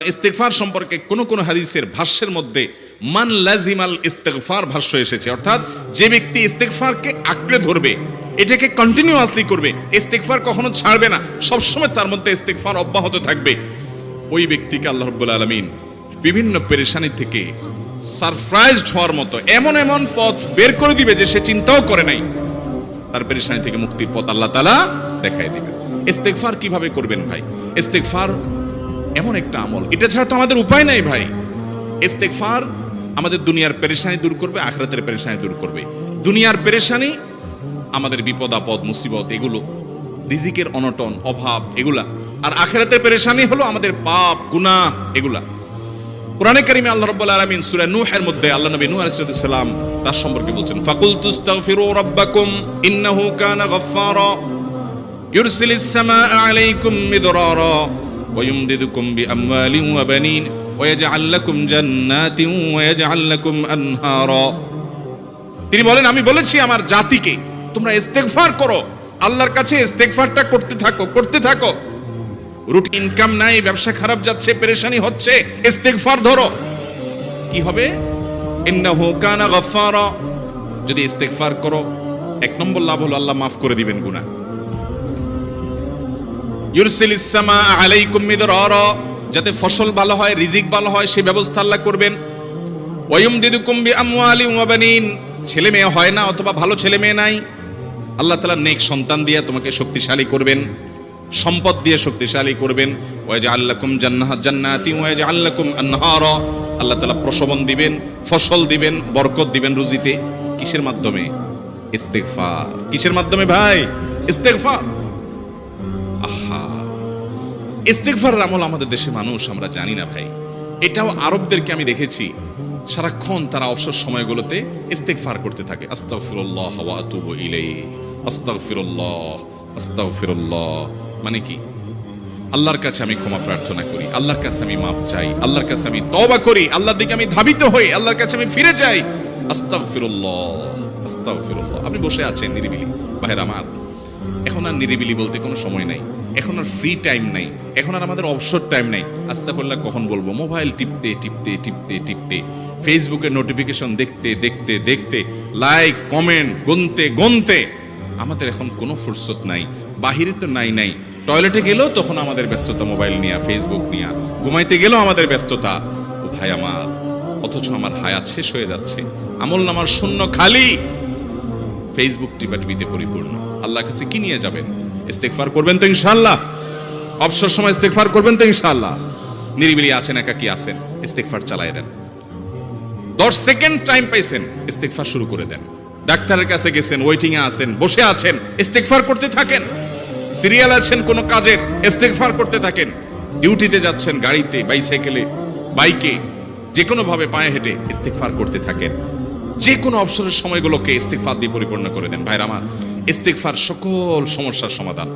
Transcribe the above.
ইস্তেগফার সম্পর্কে কোন হাদিসের ভাষ্যের মধ্যে মান লাজিমাল ইস্তেগফার ভাষ্য এসেছে, অর্থাৎ যে ব্যক্তি ইস্তেগফারকে আঁকড়ে ধরবে, এটাকে কন্টিনিউয়াসলি করবে, ইস্তেগফার কখনো ছাড়বে না, সবসময় তার মধ্যে ইস্তেগফার অব্যাহত থাকবে, ওই ব্যক্তিকে আল্লাহ রাব্বুল আলামিন বিভিন্ন পেরেশানি থেকে সারপ্রাইজড হওয়ার মতো এমন এমন পথ বের করে দিবে যে সে চিন্তাও করে নাই, তার পেরেশানি থেকে মুক্তির পথ আল্লাহ তাআলা দেখায় দিবেন। ইস্তেগফার কিভাবে করবেন ভাই? ইস্তেগফার এমন একটা আমল, এটা ছাড়া তো আমাদের উপায় নাই ভাই। ইস্তেগফার আমাদের দুনিয়ার পেরেশানি দূর করবে, আখিরাতের পেরেশানি দূর করবে। দুনিয়ার পেরেশানি আমাদের বিপদ আপদ মুসিবত, এগুলো রিজিকের অনটন অভাব এগুলা, আর আখিরাতের পেরেশানি হলো আমাদের পাপ গুনাহ এগুলা। কোরআনে কারিমে আল্লাহ রাব্বুল আলামিন সূরা নূহের মধ্যে আল্লাহ নবী নূহ আলাইহিস সালাম তার সম্পর্কে বলছেন, ফাকুলতু আস্তাগফিরু রাব্বাকুম ইন্নাহু কানা গাফফারা ইউরসিলিস সামাআ আলাইকুম মিদরারা ويمددكم بأموال وبنين ويجعل لكم جنات ويجعل لكم أنهارا। তিনি বলেন, আমি বলেছি আমার জাতিকে তোমরা ইস্তেগফার করো, আল্লাহর কাছে ইস্তেগফারটা করতে থাকো। রুটি ইনকাম নাই, ব্যবসা খারাপ যাচ্ছে, পেরেশানি হচ্ছে, ইস্তেগফার ধরো, কি হবে? ইন্নাহু কানা গাফফারা। যদি ইস্তেগফার করো, এক নম্বর লাভ হলো আল্লাহ মাফ করে দিবেন গুনাহ। ইউরসিলিস সামাআ আলাইকুম মিদরারা, যাতে ফসল ভালো হয়, রিজিক ভালো হয়, সেই ব্যবস্থা আল্লাহ করবেন। ওয়ায়ুমদিদুকুম বিআমওয়ালিন ওয়া বানিন, ছেলে মেয়ে হয় না অথবা ভালো ছেলে মেয়ে নাই, আল্লাহ তাআলা নেক সন্তান দিয়ে তোমাকে শক্তিশালী করবেন, সম্পদ দিয়ে শক্তিশালী করবেন। ওয়াজআল লাকুম জান্নাতি ওয়াজআল লাকুম আনহারা, আল্লাহ তাআলা প্রসবন দিবেন, ফসল দিবেন, বরকত দিবেন রুজিতে। কিসের মাধ্যমে? ইস্তেগফার। কিসের মাধ্যমে ভাই? ইস্তেগফার। ইস্তেগফারের আমল আমাদের দেশে মানুষ আমরা জানি না ভাই। এটাও আরবদেরকে আমি দেখেছি, সারাক্ষণ তারা অবসর সময়গুলোতে ইস্তেগফার করতে থাকে, আস্তাগফিরুল্লাহ ওয়া আতুবু ইলাইহি, আস্তাগফিরুল্লাহ আস্তাগফিরুল্লাহ। মানে কি? আল্লাহর কাছে আমি ক্ষমা প্রার্থনা করি, আল্লাহর কাছে আমি মাফ চাই, আল্লাহর কাছে আমি তওবা করি, আল্লাহর দিকে আমি ধাবিত হই, আল্লাহর কাছে আমি ফিরে যাই, আস্তাগফিরুল্লাহ আস্তাগফিরুল্লাহ। আপনি বসে আছেন নিরিবিলি, ভাইরা আমার, এখন আর নিরিবিলি বলতে কোনো সময় নাই, এখন আর ফ্রি টাইম নাই, এখন আর আমাদের অবসর টাইম নাই। আস্তাগফিরুল্লাহ কখন বলবো? মোবাইল টিপতে, ফেসবুকের নোটিফিকেশন দেখতে, লাইক কমেন্ট গুনতে আমাদের এখন কোনো ফুরসত নাই। বাহিরে তো নাই, টয়লেটে গেলেও তখন আমাদের ব্যস্ততা মোবাইল নিয়ে, ফেসবুক নিয়ে, ঘুমাইতে গেলেও আমাদের ব্যস্ততা। ও ভাই আমার, অথচ আমার হায়াত শেষ হয়ে যাচ্ছে, আমল নামার শূন্য খালি, ফেসবুক টিপাটিপিতে পরিপূর্ণ। আল্লাহর কাছে কি নিয়ে যাবেন? ইস্তেগফার করবেন তো ইনশাআল্লাহ? অবসর সময় ইস্তেগফার করবেন তো ইনশাআল্লাহ? নিরিবিলি আছেন, একাকী আছেন, ইস্তেগফার চালায় দেন। 10 সেকেন্ড টাইম পাইছেন, ইস্তেগফার শুরু করে দেন। ডাক্তারের কাছে গেছেন, ওয়েটিং এ আছেন, বসে আছেন, ইস্তেগফার করতে থাকেন। সিরিয়াল আছেন কোনো কাজের, ইস্তেগফার করতে থাকেন। ডিউটিতে যাচ্ছেন, গাড়িতে, বাইসাইকেলে, বাইকে, যে কোনো ভাবে পায়ে হেঁটে ইস্তেগফার করতে থাকেন। যে কোনো অবসরের সময়গুলোকে ইস্তেগফার দিয়ে পরিপূর্ণ করে দেন। ভাইরা আমার, ইস্তেগফার সকল সমস্যার সমাধান।